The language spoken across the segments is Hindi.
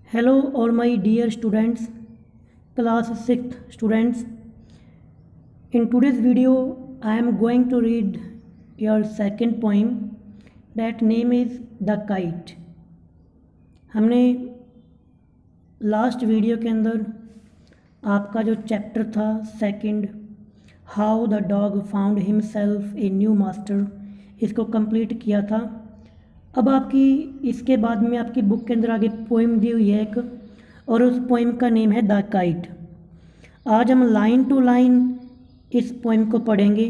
Hello, all my dear students, class 6th students. In today's video, I am going to read your second poem. That name is The Kite. हमने लास्ट वीडियो के अंदर आपका जो चैप्टर था second, how the dog found himself a new master, इसको कंप्लीट किया था। अब आपकी इसके बाद में आपकी बुक के अंदर आगे पोइम दी हुई है एक, और उस पोइम का नेम है द काइट। आज हम लाइन टू लाइन इस पोइम को पढ़ेंगे,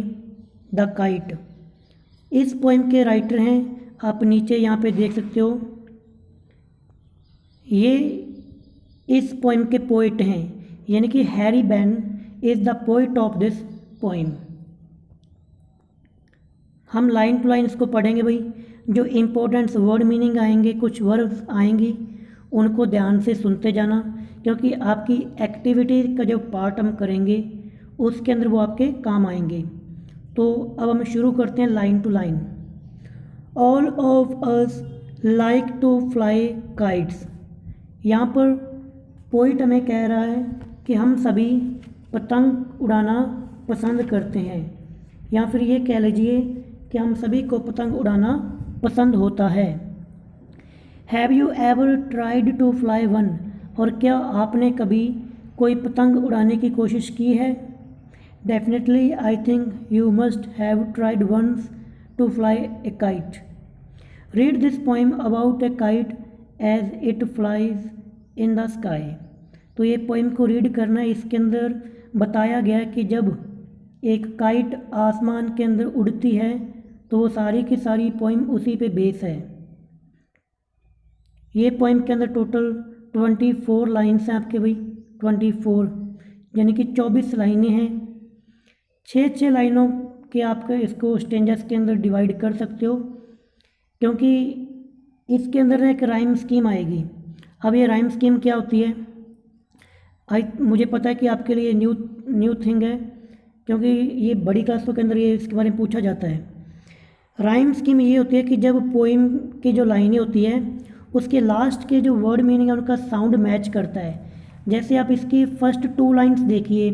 द काइट। इस पोइम के राइटर हैं, आप नीचे यहाँ पे देख सकते हो, ये इस पोइम के पोइट हैं, यानी कि Harry Ben is the poet of this poem. हम लाइन टू लाइन इसको पढ़ेंगे भाई। जो इम्पोर्टेंट्स वर्ड मीनिंग आएंगे, कुछ वर्ड्स आएंगी, उनको ध्यान से सुनते जाना, क्योंकि आपकी एक्टिविटी का जो पार्ट हम करेंगे उसके अंदर वो आपके काम आएंगे। तो अब हम शुरू करते हैं line to line. All of us like to fly kites. यहाँ पर पोइट हमें कह रहा है कि हम सभी पतंग उड़ाना पसंद करते हैं, या फिर ये कह लीजिए कि हम सभी को पतंग उड़ाना पसंद होता है। Have you ever tried to fly one, और क्या आपने कभी कोई पतंग उड़ाने की कोशिश की है? Definitely I think you must have tried once to fly a kite. Read this poem about a kite as it flies in the sky. तो ये पोइम को रीड करना है। इसके अंदर बताया गया है कि जब एक काइट आसमान के अंदर उड़ती है तो वो सारी की सारी पोइम उसी पे बेस है। ये पोइम के अंदर टोटल 24 लाइन्स हैं आपके भाई, 24 यानी कि 24 लाइनें हैं। 6 लाइनों के आपके इसको स्टेंजर्स के अंदर डिवाइड कर सकते हो, क्योंकि इसके अंदर एक राइम स्कीम आएगी। अब ये राइम स्कीम क्या होती है, मुझे पता है कि आपके लिए न्यू थिंग है, क्योंकि ये बड़ी क्लासों के अंदर ये इसके बारे में पूछा जाता है। राइम स्कीम ये होती है कि जब पोइम की जो लाइनें होती है उसके लास्ट के जो वर्ड मीनिंग है उनका साउंड मैच करता है। जैसे आप इसकी फर्स्ट 2 लाइन्स देखिए,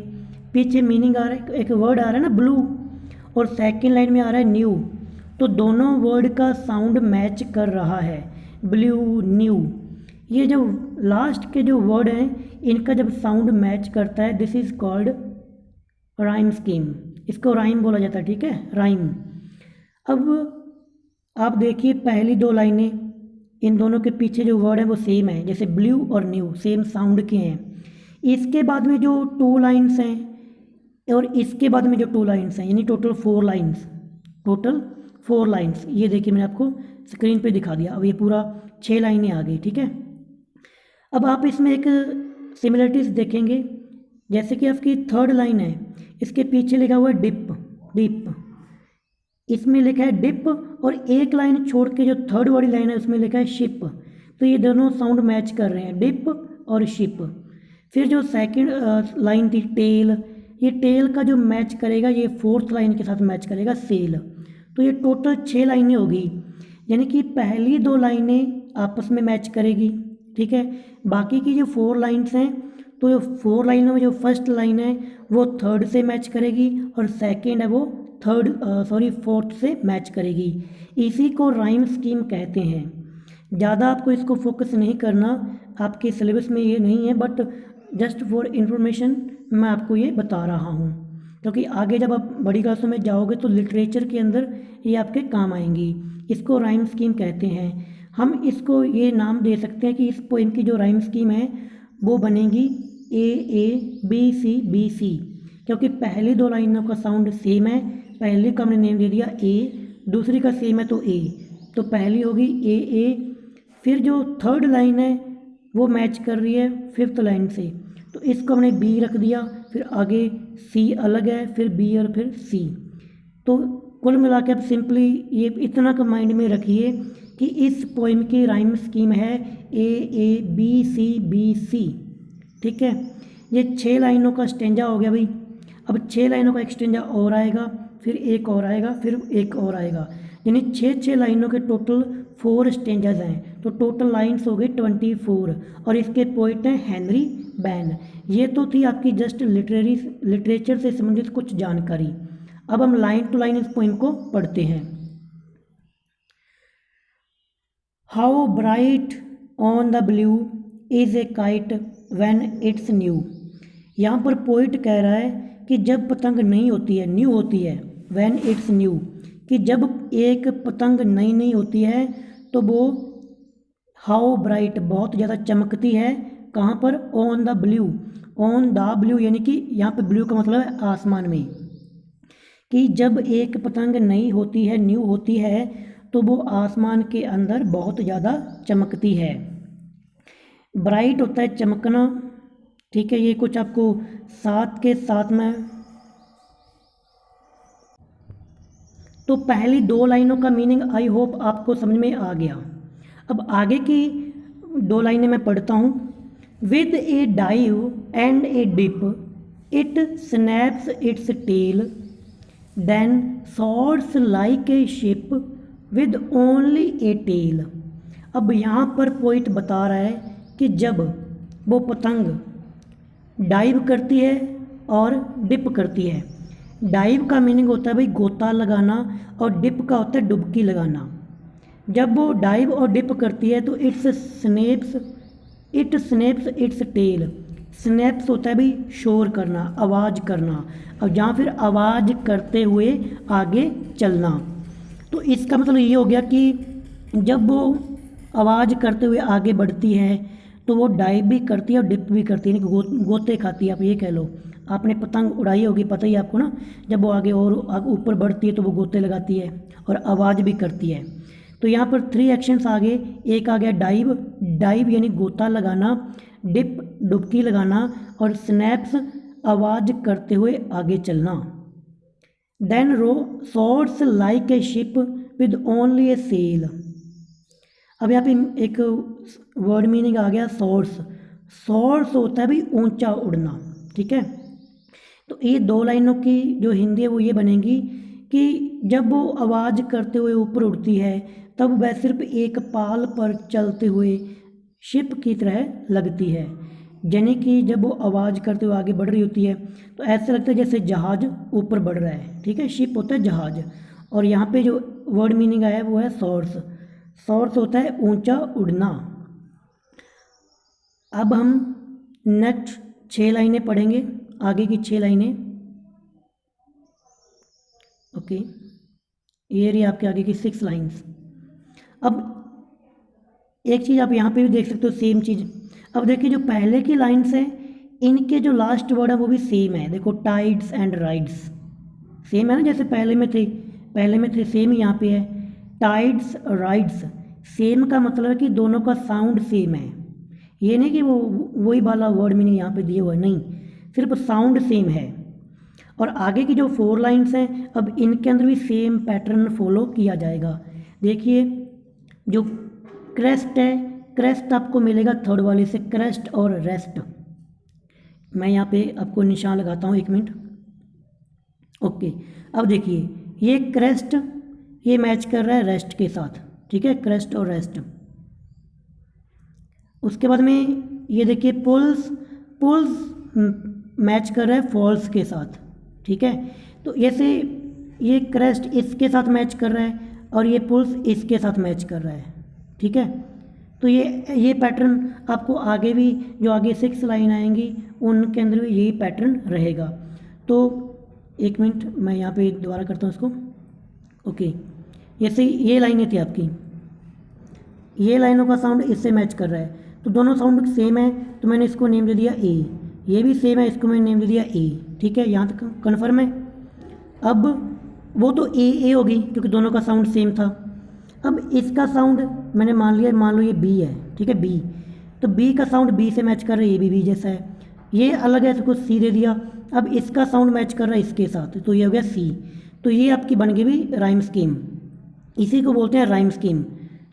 पीछे मीनिंग आ रहा है, एक वर्ड आ रहा है ना ब्लू, और सेकंड लाइन में आ रहा है न्यू, तो दोनों वर्ड का साउंड मैच कर रहा है, ब्लू न्यू। ये जो लास्ट के जो वर्ड हैं इनका जब साउंड मैच करता है, this is called rhyme scheme. इसको राइम बोला जाता है, ठीक है, राइम। अब आप देखिए पहली 2 लाइनें, इन दोनों के पीछे जो वर्ड है वो सेम है, जैसे ब्लू और न्यू सेम साउंड के हैं। इसके बाद में जो 2 लाइन्स हैं और इसके बाद में जो 2 लाइन्स हैं, यानी टोटल 4 लाइन्स, टोटल 4 लाइन्स। ये देखिए मैंने आपको स्क्रीन पे दिखा दिया। अब ये पूरा 6 लाइनें आ गई, ठीक है। अब आप इसमें एक सिमिलरिटीज देखेंगे, जैसे कि आपकी 3rd लाइन है, इसके पीछे लिखा हुआ है डिप, डिप, इसमें लिखा है डिप, और एक लाइन छोड़ के जो 3rd वाली लाइन है उसमें लिखा है शिप। तो ये दोनों साउंड मैच कर रहे हैं, डिप और शिप। फिर जो सेकंड लाइन थी टेल, ये टेल का जो मैच करेगा ये 4th लाइन के साथ मैच करेगा, सेल। तो ये टोटल 6 लाइनें होगी, यानी कि पहली 2 लाइनें आपस में मैच करेगी, ठीक है। बाकी की जो 4 लाइन्स हैं, तो 4 लाइनों में जो फर्स्ट लाइन है वो 3rd से मैच करेगी, और सेकंड है वो 4th से मैच करेगी। इसी को राइम स्कीम कहते हैं। ज़्यादा आपको इसको फोकस नहीं करना, आपके सिलेबस में ये नहीं है, बट जस्ट फॉर इन्फॉर्मेशन मैं आपको ये बता रहा हूँ, क्योंकि आगे जब आप बड़ी क्लासों में जाओगे तो लिटरेचर के अंदर ये आपके काम आएंगी। इसको राइम स्कीम कहते हैं। हम इसको ये नाम दे सकते हैं कि इस पोइम की जो राइम स्कीम है वो बनेगी A B C, क्योंकि पहली 2 लाइनों का साउंड सेम है। पहले का हमने नेम दे दिया A, दूसरी का सेम है तो A, तो पहली होगी A। फिर जो 3rd लाइन है वो मैच कर रही है 5th लाइन से, तो इसको हमने B रख दिया। फिर आगे C अलग है, फिर B और फिर C। तो कुल मिला के आप सिंपली ये इतना का माइंड में रखिए कि इस पोइम की राइम स्कीम है A B C, ठीक है। ये 6 लाइनों का स्टेंजा हो गया भाई। अब 6 लाइनों का एक स्टेंजा और आएगा, फिर एक और आएगा, फिर एक और आएगा, यानी 6 लाइनों के टोटल 4 स्टेंजाज हैं। तो टोटल लाइन्स हो गई 24 और इसके पोइट हैं हेनरी बैन। ये तो थी आपकी जस्ट लिटरेचर से संबंधित कुछ जानकारी। अब हम लाइन टू लाइन इस पोइम को पढ़ते हैं। How bright on the blue is a kite when it's new. यहाँ पर पोइट कह रहा है कि जब पतंग नई होती है, न्यू होती है, व्हेन इट्स न्यू, कि जब एक पतंग नई नई होती है तो वो हाउ ब्राइट बहुत ज़्यादा चमकती है। कहाँ पर? On the blue, on the blue यानी कि यहाँ पे ब्लू का मतलब है आसमान में, कि जब एक पतंग नई होती है, न्यू होती है, तो वो आसमान के अंदर बहुत ज़्यादा चमकती है। ब्राइट होता है चमकना, ठीक है। ये कुछ आपको साथ के साथ में, तो पहली 2 लाइनों का मीनिंग आई होप आपको समझ में आ गया। अब आगे की 2 लाइनें मैं पढ़ता हूँ। With a dive and a dip it snaps its tail then soars like a ship with only a tail. अब यहाँ पर पोइट बता रहा है कि जब वो पतंग डाइव करती है और डिप करती है। डाइव का मीनिंग होता है भाई गोता लगाना और डिप का होता है डुबकी लगाना। जब वो डाइव और डिप करती है तो it snaps its tail. Snaps होता है भाई शोर करना, आवाज़ करना, और या फिर आवाज़ करते हुए आगे चलना। तो इसका मतलब ये हो गया कि जब वो आवाज़ करते हुए आगे बढ़ती है तो वो डाइव भी करती है और डिप भी करती है, गोते खाती है, आप ये कह लो। आपने पतंग उड़ाई होगी, पता ही आपको ना, जब वो आगे और ऊपर बढ़ती है तो वो गोते लगाती है और आवाज़ भी करती है। तो यहाँ पर 3 एक्शंस आ गए। एक आ गया डाइव, डाइव यानी गोता लगाना, डिप डुबकी लगाना, और स्नैप्स आवाज़ करते हुए आगे चलना। Then row soars like a ship with only a sail. अब यहाँ पे एक वर्ड मीनिंग आ गया सॉर्ट्स। सॉर्ट्स होता है भाई ऊंचा उड़ना, ठीक है। तो ये 2 लाइनों की जो हिंदी है वो ये बनेगी कि जब वो आवाज़ करते हुए ऊपर उड़ती है तब वह सिर्फ एक पाल पर चलते हुए शिप की तरह लगती है। यानी कि जब वो आवाज़ करते हुए आगे बढ़ रही होती है तो ऐसा लगता है जैसे जहाज़ ऊपर बढ़ रहा है, ठीक है। शिप होता है जहाज़, और यहाँ पे जो वर्ड मीनिंग आया है वो है सॉर्ट्स। सॉर्ट्स होता है ऊंचा उड़ना। अब हम नेक्स्ट 6 लाइनें पढ़ेंगे, आगे की 6 लाइनें। ओके, ये रही आपके आगे की 6 लाइन्स। अब एक चीज़ आप यहाँ पे भी देख सकते हो, सेम चीज़। अब देखिए जो पहले की लाइन्स हैं इनके जो लास्ट वर्ड है वो भी सेम है। देखो टाइड्स एंड राइड्स सेम है ना, जैसे पहले में थे सेम ही यहाँ पे है। टाइड्स राइड्स सेम का मतलब है कि दोनों का साउंड सेम है। ये नहीं कि वो वही वाला वर्ड मीनिंग यहाँ पे दिए हुआ है, नहीं, सिर्फ साउंड सेम है। और आगे की जो 4 लाइन्स हैं अब इनके अंदर भी सेम पैटर्न फॉलो किया जाएगा। देखिए जो क्रेस्ट है, क्रेस्ट आपको मिलेगा थर्ड वाले से, क्रेस्ट और रेस्ट। मैं यहाँ पे आपको निशान लगाता हूँ, 1 मिनट। ओके, अब देखिए ये क्रेस्ट ये मैच कर रहा है रेस्ट के साथ, ठीक है, क्रेस्ट और रेस्ट। उसके बाद में ये देखिए पुल्स मैच कर रहा है फॉल्स के साथ, ठीक है। तो ऐसे ये क्रेस्ट इसके साथ मैच कर रहा है और ये पुल्स इसके साथ मैच कर रहा है, ठीक है। तो ये पैटर्न आपको आगे भी जो आगे 6 लाइन आएंगी उनके अंदर भी यही पैटर्न रहेगा। तो 1 मिनट मैं यहाँ पे दोबारा करता हूँ इसको। ओके, जैसे ये लाइनें थी आपकी, ये लाइनों का साउंड इससे मैच कर रहा है तो दोनों साउंड सेम है, तो मैंने इसको नेम दे दिया ए। ये भी सेम है, इसको मैंने नेम दे दिया ए, ठीक है। यहाँ तक कन्फर्म है। अब वो तो ए होगी क्योंकि दोनों का साउंड सेम था। अब इसका साउंड मैंने मान लो ये बी है, ठीक है, बी। तो बी का साउंड बी से मैच कर रहा है, ये भी बी जैसा है। ये अलग है तो कुछ सी दे दिया। अब इसका साउंड मैच कर रहा है इसके साथ, तो ये हो गया सी। तो ये आपकी बन गई भी राइम स्कीम, इसी को बोलते हैं राइम स्कीम।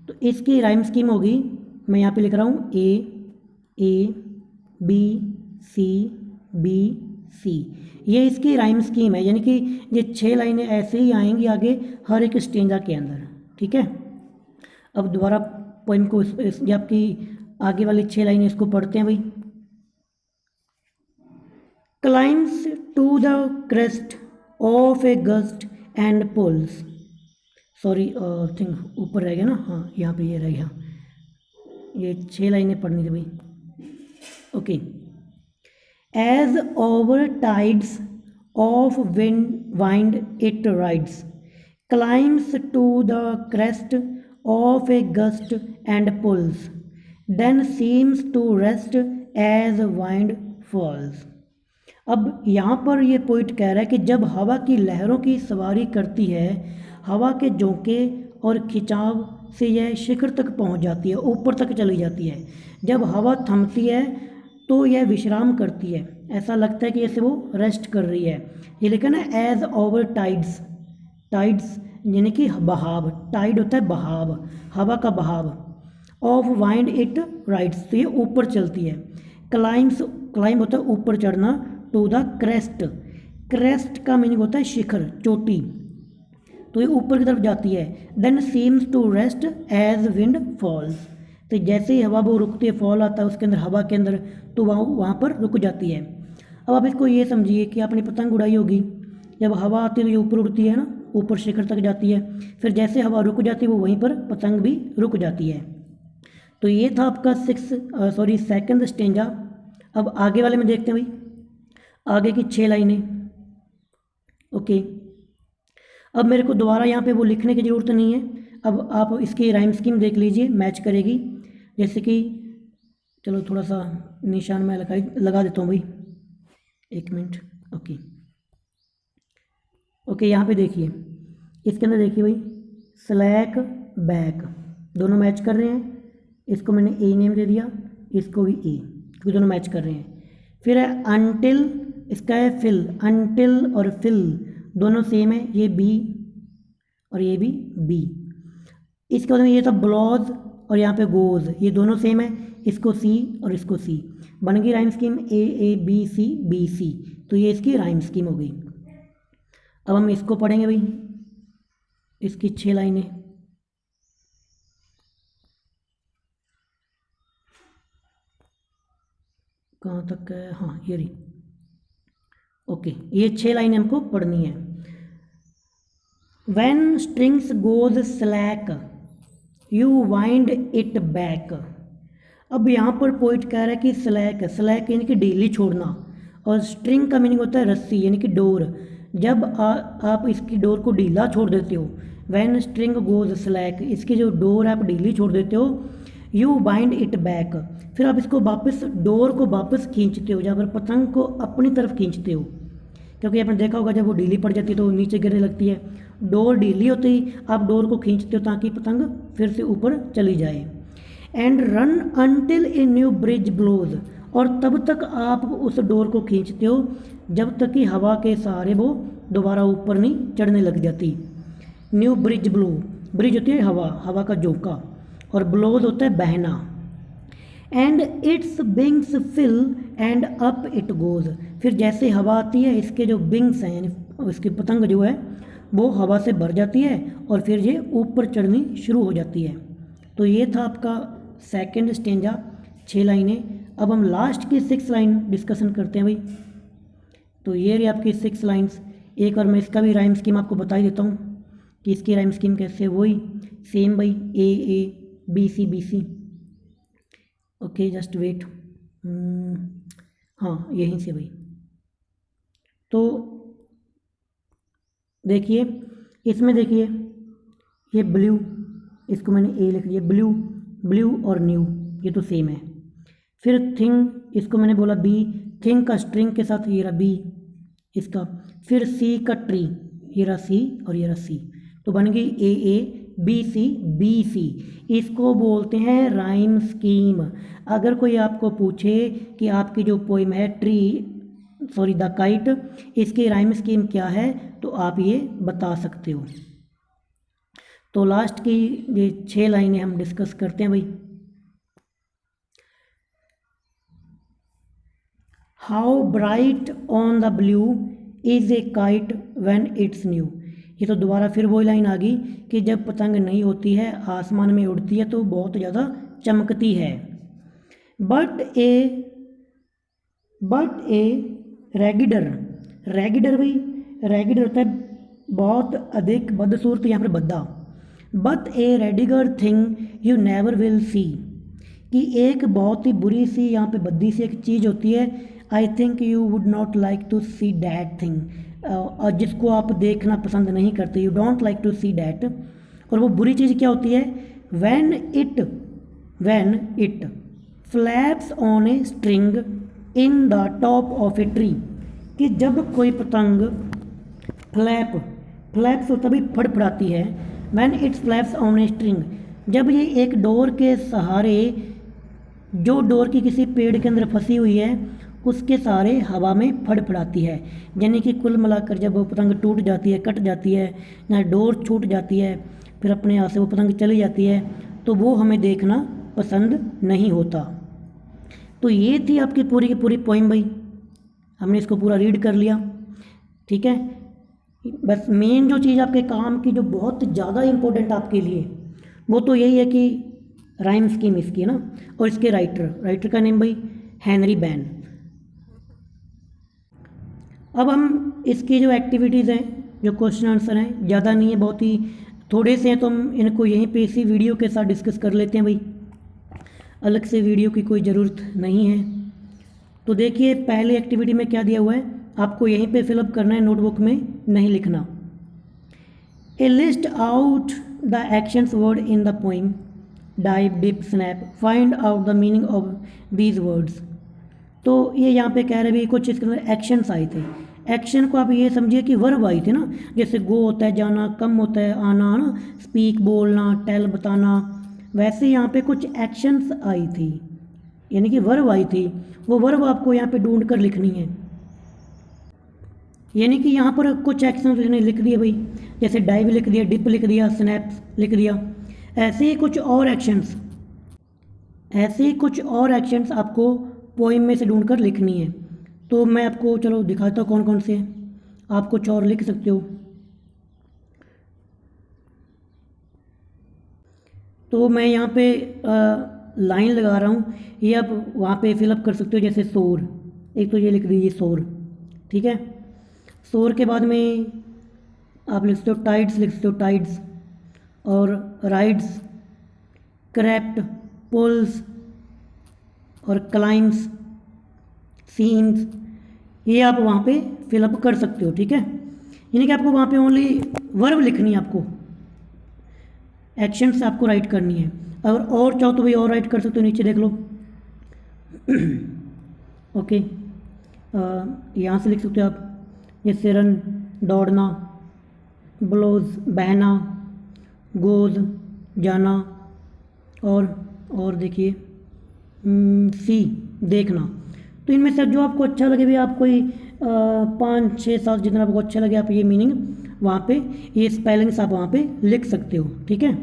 तो इसकी राइम स्कीम होगी, मैं यहाँ पे लिख रहा हूँ ए बी सी। ये इसकी राइम स्कीम है, यानी कि ये 6 लाइनें ऐसे ही आएंगी आगे हर एक स्टेंजा के अंदर, ठीक है। अब दोबारा पोइम को ये आपकी आगे वाली 6 लाइनें इसको पढ़ते हैं भाई। Climbs to the crest of a gust and pulls, sorry think ऊपर रह गया ना, हाँ यहाँ पे ये रह गया, ये 6 लाइनें पढ़नी थी भाई। Okay, as over tides of wind it rides, climbs to the crest of a gust and pulls, then seems to rest as wind falls। अब यहाँ पर ये पॉइंट कह रहा है कि जब हवा की लहरों की सवारी करती है, हवा के झोंके और खिंचाव से यह शिखर तक पहुँच जाती है, ऊपर तक चली जाती है। जब हवा थमती है तो यह विश्राम करती है, ऐसा लगता है कि जैसे वो रेस्ट कर रही है। ये लिखा ना एज ओवर टाइड्स, टाइड्स यानी कि बहाव, टाइड होता है बहाव, हवा का बहाव, ऑफ वाइंड इट राइड्स तो ये ऊपर चलती है। क्लाइम्स, क्लाइम होता है ऊपर चढ़ना, टू द क्रेस्ट, क्रेस्ट का मीनिंग होता है शिखर, चोटी, तो ये ऊपर की तरफ जाती है। Then seems to rest as wind falls, तो जैसे ही हवा वो रुकती है, फॉल आता है उसके अंदर, हवा के अंदर, तो वहाँ पर रुक जाती है। अब आप इसको ये समझिए कि आपने पतंग उड़ाई होगी, जब हवा आती है तो ये ऊपर उड़ती है ना, ऊपर शिखर तक जाती है, फिर जैसे हवा रुक जाती है वो वहीं पर पतंग भी रुक जाती है। तो ये था आपका सेकंड स्टेंजा। अब आगे वाले में देखते हैं भाई, आगे की 6 लाइनें। ओके, अब मेरे को दोबारा यहाँ पे वो लिखने की ज़रूरत नहीं है, अब आप इसकी राइम स्कीम देख लीजिए, मैच करेगी। जैसे कि चलो थोड़ा सा निशान मैं लगा देता हूँ भाई, 1 मिनट। ओके, यहाँ पे देखिए, इसके अंदर देखिए भाई, स्लैक बैक दोनों मैच कर रहे हैं। इसको मैंने ए नेम दे दिया, इसको भी ए, क्योंकि दोनों मैच कर रहे हैं। फिर है अनटिल, इसका है फिल, अनटिल और फिल दोनों सेम है, ये बी और ये भी बी। इसके बाद में ये था ब्लॉज और यहाँ पे गोज, ये दोनों सेम है, इसको सी और इसको सी, बन गई rhyme scheme A B C, तो ये इसकी राइम स्कीम हो गई। अब हम इसको पढ़ेंगे भाई, इसकी 6 लाइनें। कहाँ तक है, हाँ ये रही। ओके, ये 6 लाइनें हमको पढ़नी है। When strings goes slack, you wind it back। अब यहाँ पर पोइट कह रहा है कि स्लैक, स्लैक यानी कि ढीली छोड़ना, और स्ट्रिंग का मीनिंग होता है रस्सी यानी कि डोर। जब आप इसकी डोर को ढीला छोड़ देते हो, वैन स्ट्रिंग गोज स्लैक, इसकी जो डोर आप ढीली छोड़ देते हो, यू बाइंड इट बैक, फिर आप इसको वापस, डोर को वापस खींचते हो, जहाँ पर पतंग को अपनी तरफ खींचते हो, क्योंकि आपने देखा होगा जब वो ढीली पड़ जाती है तो नीचे गिरने लगती है। डोर ढीली होती ही आप डोर को खींचते हो ताकि पतंग फिर से ऊपर चली जाए। And run until a new breeze blows, और तब तक आप उस डोर को खींचते हो जब तक कि हवा के सहारे वो दोबारा ऊपर नहीं चढ़ने लग जाती। न्यू ब्रिज ब्लो, ब्रिज होती है हवा, हवा का झोंका, और ब्लोज होता है बहना। And its wings fill and up it goes, फिर जैसे हवा आती है इसके जो बिंग्स हैं यानी इसकी पतंग जो है वो हवा से भर जाती है और फिर ये ऊपर चढ़नी शुरू हो जाती है। तो ये था आपका सेकंड स्टेंजा, 6 लाइनें। अब हम लास्ट की 6 लाइन डिस्कशन करते हैं भाई। तो ये रही आपकी 6 लाइन्स। एक बार मैं इसका भी राइम स्कीम आपको बता ही देता हूँ कि इसकी राइम स्कीम कैसे, वही सेम भाई, A B C. Okay just wait, हाँ यहीं से भाई। तो देखिए इसमें, देखिए ये ब्लू, इसको मैंने ए लिख लिया, ब्लू, ब्लू और न्यू ये तो सेम है। फिर थिंग, इसको मैंने बोला बी, थिंग का स्ट्रिंग के साथ ये रहा बी इसका। फिर सी का ट्री, ये रहा सी और ये रहा सी, तो बन गई ए बी सी। इसको बोलते हैं राइम स्कीम। अगर कोई आपको पूछे कि आपकी जो पोइम है द काइट, इसकी राइम स्कीम क्या है, तो आप ये बता सकते हो। तो लास्ट की ये 6 लाइनें हम डिस्कस करते हैं भाई। How bright on the blue is a kite when it's new, ये तो दोबारा फिर वही लाइन आ गई कि जब पतंग नहीं होती है, आसमान में उड़ती है तो बहुत ज़्यादा चमकती है। बट ए रेगिडर, रेगिडर भाई रेगिडर होता है बहुत अधिक बदसूरत, यहाँ पर बद्दा। बट ए रेडिगर thing you never will see, कि एक बहुत ही बुरी सी यहाँ पे बद्दी सी एक चीज़ होती है। I think you would not like to see that thing, और जिसको आप देखना पसंद नहीं करते, you don't like to see that. और वो बुरी चीज़ क्या होती है? When it flaps on a string in the top of a tree, कि जब कोई पतंग फ्लैप्स होता भी फड़फड़ाती है। When its flaps on a string, जब ये एक डोर के सहारे, जो डोर की किसी पेड़ के अंदर फंसी हुई है उसके सहारे हवा में फड़फड़ाती है। यानी कि कुल मिलाकर जब वो पतंग टूट जाती है, कट जाती है, या डोर छूट जाती है, फिर अपने यहाँ से वो पतंग चली जाती है, तो वो हमें देखना पसंद नहीं होता। तो ये थी आपकी पूरी की पूरी पोइम भाई, हमने इसको पूरा रीड कर लिया। ठीक है, बस मेन जो चीज़ आपके काम की जो बहुत ज़्यादा इम्पोर्टेंट आपके लिए, वो तो यही है कि राइम स्कीम इसकी है ना, और इसके राइटर का नेम भाई हेनरी बैन। अब हम इसकी जो एक्टिविटीज़ हैं, जो क्वेश्चन आंसर हैं, ज़्यादा नहीं है, बहुत ही थोड़े से हैं, तो हम इनको यहीं पे इसी वीडियो के साथ डिस्कस कर लेते हैं भाई, अलग से वीडियो की कोई ज़रूरत नहीं है। तो देखिए पहली एक्टिविटी में क्या दिया हुआ है, आपको यहीं पे फिलअप करना है, नोटबुक में नहीं लिखना। A list out the actions word in the poem, dive, dip, snap, find out the meaning of these words. तो ये यहाँ पे कह रहे भी कुछ इसके अंदर एक्शंस आए थे। एक्शन को आप ये समझिए कि वर्ब आई थी ना, जैसे गो होता है जाना, कम होता है आना, ना स्पीक बोलना, टेल बताना, वैसे यहाँ पे कुछ एक्शंस आई थी, यानी कि वर्ब आई थी। वो वर्ब आपको यहाँ पे ढूंढ कर लिखनी है, यानी कि यहाँ पर कुछ एक्शंस उसने लिख दिए भाई, जैसे डाइव लिख दिया, डिप लिख दिया, स्नैप लिख दिया। ऐसे ही कुछ और एक्शंस आपको पोइम में से ढूंढ कर लिखनी है। तो मैं आपको चलो दिखाता हूँ कौन कौन से हैं, आप कुछ और लिख सकते हो। तो मैं यहाँ पे लाइन लगा रहा हूँ, ये आप वहाँ पे फिलअप कर सकते हो, जैसे शोर, एक तो ये लिख दीजिए शोर। ठीक है, शोर के बाद में आप लिख सकते हो टाइड्स, लिख सकते हो टाइड्स, और राइड्स, क्रैप्ट, पुल्स और क्लाइम्स, सीन्स, ये आप वहाँ पे फिलअप कर सकते हो। ठीक है, यानी कि आपको वहाँ पे ओनली वर्ब लिखनी है, आपको एक्शंस आपको राइट करनी है। अगर और चाहो तो भाई और राइट कर सकते हो, नीचे देख लो। ओके, यहाँ से लिख सकते हो आप, जैसे रन दौड़ना, ब्लोज बहना, गोज जाना, और देखिए सी देखना। तो इनमें से जो आपको अच्छा लगे भी, आप कोई 5, 6, 7 जितना आपको अच्छा लगे, आप ये मीनिंग वहाँ पे, ये स्पेलिंग्स आप वहाँ पे लिख सकते हो। ठीक है,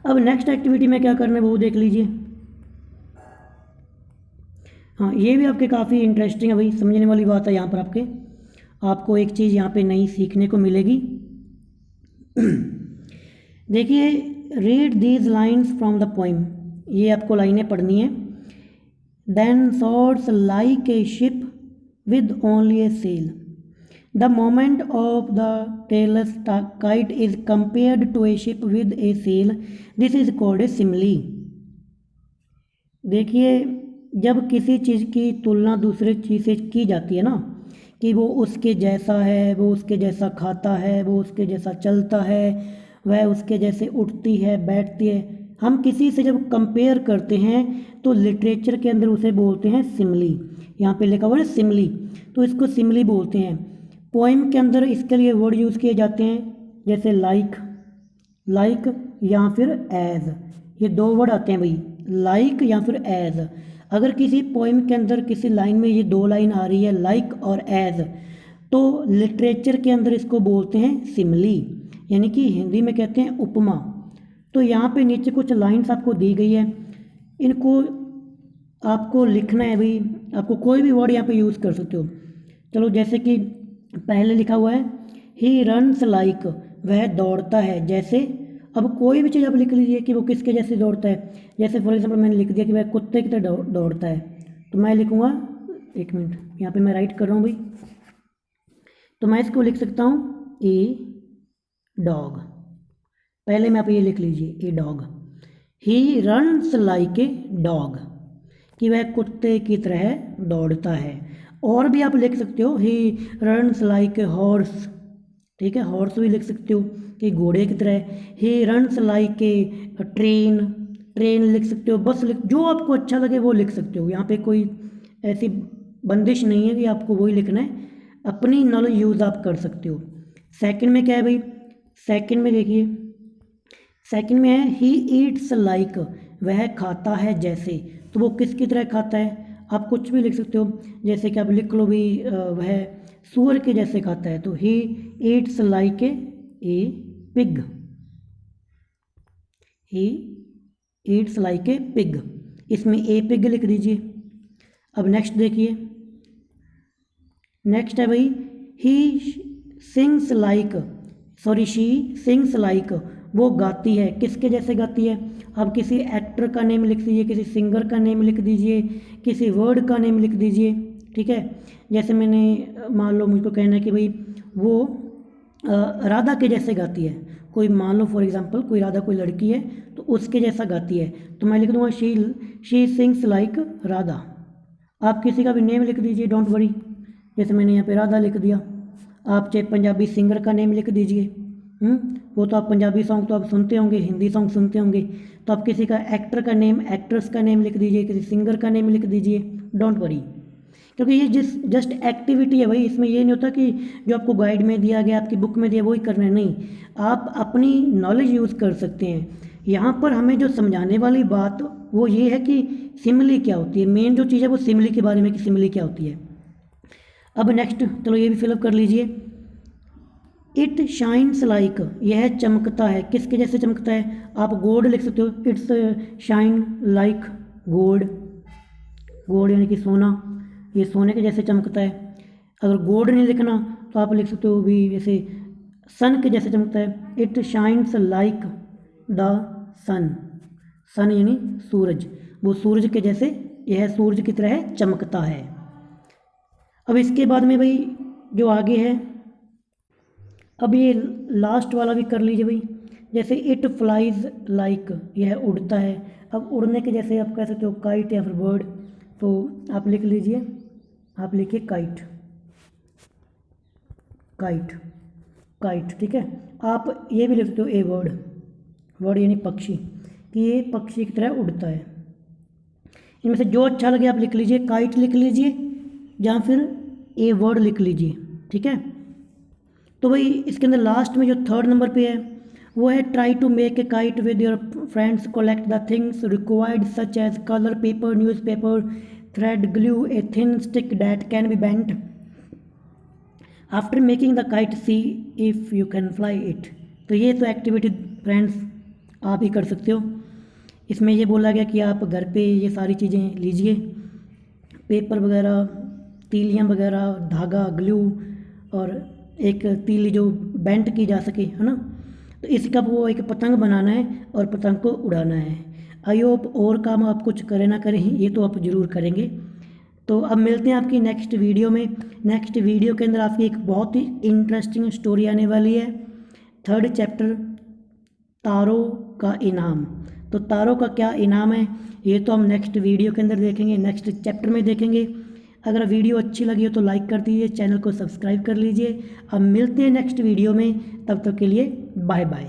अब नेक्स्ट एक्टिविटी में क्या करना है वो देख लीजिए। हाँ, ये भी आपके काफ़ी इंटरेस्टिंग है भाई, समझने वाली बात है। यहाँ पर आपको एक चीज़ यहाँ पे नई सीखने को मिलेगी। देखिए, read these lines from the poem, ये आपको लाइनें पढ़नी है। Then soars like a ship with only a sail, the moment of the tailless kite is compared to a ship with a sail, this is called a simile. देखिए, जब किसी चीज़ की तुलना दूसरे चीज़ से की जाती है ना, कि वो उसके जैसा है, वो उसके जैसा खाता है, वो उसके जैसा चलता है, वह उसके जैसे उठती है, बैठती है, हम किसी से जब कंपेयर करते हैं तो लिटरेचर के अंदर उसे बोलते हैं सिमली। यहाँ पे लिखा हुआ है सिमली, तो इसको सिमली बोलते हैं। पोइम के अंदर इसके लिए वर्ड यूज़ किए जाते हैं, जैसे लाइक या फिर एज, ये 2 वर्ड आते हैं भाई, लाइक या फिर एज। अगर किसी पोइम के अंदर किसी लाइन में ये 2 लाइन आ रही है, लाइक और एज, तो लिटरेचर के अंदर इसको बोलते हैं सिमली, यानी कि हिंदी में कहते हैं उपमा। तो यहाँ पे नीचे कुछ लाइन्स आपको दी गई है, इनको आपको लिखना है भाई, आपको कोई भी वर्ड यहाँ पे यूज़ कर सकते हो। चलो, जैसे कि पहले लिखा हुआ है, ही रन्स लाइक, वह दौड़ता है जैसे। अब कोई भी चीज़ आप लिख लीजिए कि वो किसके जैसे दौड़ता है। जैसे फॉर एग्जांपल मैंने लिख दिया कि वह कुत्ते की तरह दौड़ता है, तो मैं लिखूँगा, एक मिनट यहाँ पे मैं राइट कर रहा हूँ भाई, तो मैं इसको लिख सकता हूँ ए डॉग। पहले में आप ये लिख लीजिए a dog. He runs like a dog, कि वह कुत्ते की तरह दौड़ता है। और भी आप लिख सकते हो, he runs like a horse, ठीक है, हॉर्स भी लिख सकते हो कि घोड़े की तरह। He runs like a train, train लिख सकते हो, बस लिख, जो आपको अच्छा लगे वो लिख सकते हो। यहाँ पे कोई ऐसी बंदिश नहीं है कि आपको वही लिखना है, अपनी नॉलेज यूज़ आप कर सकते हो। सेकंड में क्या है भाई, सेकंड में देखिए, सेकंड में है ही ईट्स लाइक, वह खाता है जैसे। तो वो किसकी तरह खाता है, आप कुछ भी लिख सकते हो, जैसे कि आप लिख लो भी वह सूअर के जैसे खाता है, तो he eats like a pig, he eats like a pig, इसमें ए पिग लिख दीजिए। अब नेक्स्ट देखिए, नेक्स्ट है भाई he sings like, sorry she sings like, वो गाती है, किसके जैसे गाती है। आप किसी एक्टर का नेम लिख दीजिए, किसी सिंगर का नेम लिख दीजिए, किसी वर्ड का नेम लिख दीजिए, ठीक है। जैसे मैंने मान लो मुझको कहना है कि भाई वो राधा के जैसे गाती है, कोई मान लो फॉर एग्जांपल कोई राधा कोई लड़की है तो उसके जैसा गाती है, तो मैं लिख दूँगा शी सिंग्स लाइक राधा। आप किसी का भी नेम लिख दीजिए, डोंट वरी, जैसे मैंने यहाँ पे राधा लिख दिया। आप चाहे पंजाबी सिंगर का नेम लिख दीजिए, वो तो आप पंजाबी सॉन्ग तो आप सुनते होंगे, हिंदी सॉन्ग सुनते होंगे, तो आप किसी का एक्टर का नेम, एक्ट्रेस का नेम लिख दीजिए, किसी सिंगर का नेम लिख दीजिए, डोंट वरी। क्योंकि ये जस्ट एक्टिविटी है भाई, इसमें ये नहीं होता कि जो आपको गाइड में दिया गया, आपकी बुक में दिया वही करना है, नहीं, आप अपनी नॉलेज यूज़ कर सकते हैं। यहाँ पर हमें जो समझाने वाली बात वो ये है कि सिमिली क्या होती है, मेन जो चीज़ है वो सिमिली के बारे में कि सिमिली क्या होती है। अब नेक्स्ट चलो ये भी फिलअप कर लीजिए, इट शाइन्स लाइक, यह चमकता है, किसके जैसे चमकता है, आप गोल्ड लिख सकते हो, it's shine like gold, gold यानी कि सोना, ये सोने के जैसे चमकता है। अगर गोल्ड नहीं लिखना तो आप लिख सकते हो भी जैसे सन के जैसे चमकता है, इट शाइन्स लाइक द सन, सन यानी सूरज, वो सूरज के जैसे, यह सूरज की तरह चमकता है। अब इसके बाद में भाई जो आगे है, अब ये लास्ट वाला भी कर लीजिए भाई, जैसे इट फ्लाइज लाइक, यह उड़ता है। अब उड़ने के जैसे आप कह सकते हो काइट या फिर बर्ड, तो आप लिख लीजिए, आप लिखिए काइट, काइट, काइट, ठीक है। आप ये भी लिख सकते हो ए वर्ड, वर्ड यानी पक्षी, कि ये पक्षी की तरह उड़ता है। इनमें से जो अच्छा लगे आप लिख लीजिए, काइट लिख लीजिए या फिर ए वर्ड लिख लीजिए, ठीक है। तो भाई इसके अंदर लास्ट में जो थर्ड नंबर पे है वो है try to make a kite with your friends, collect the things required such as colour paper, newspaper, thread, glue, a thin stick that can be bent. After making the kite see if you can fly it. तो ये तो एक्टिविटी फ्रेंड्स आप ही कर सकते हो। इसमें ये बोला गया कि आप घर पे ये सारी चीज़ें लीजिए, पेपर वगैरह, तीलियाँ वगैरह, धागा, ग्लू और एक तीली जो बेंट की जा सके, है ना। तो इसका वो एक पतंग बनाना है और पतंग को उड़ाना है। आई होप और काम आप कुछ करें ना करें, ये तो आप ज़रूर करेंगे। तो अब मिलते हैं आपकी नेक्स्ट वीडियो में। नेक्स्ट वीडियो के अंदर आपकी एक बहुत ही इंटरेस्टिंग स्टोरी आने वाली है, थर्ड चैप्टर तारों का इनाम। तो तारों का क्या इनाम है ये तो हम नेक्स्ट वीडियो के अंदर देखेंगे, नेक्स्ट चैप्टर में देखेंगे। अगर वीडियो अच्छी लगी हो तो लाइक कर दीजिए, चैनल को सब्सक्राइब कर लीजिए। अब मिलते हैं नेक्स्ट वीडियो में, तब तक के लिए बाय बाय।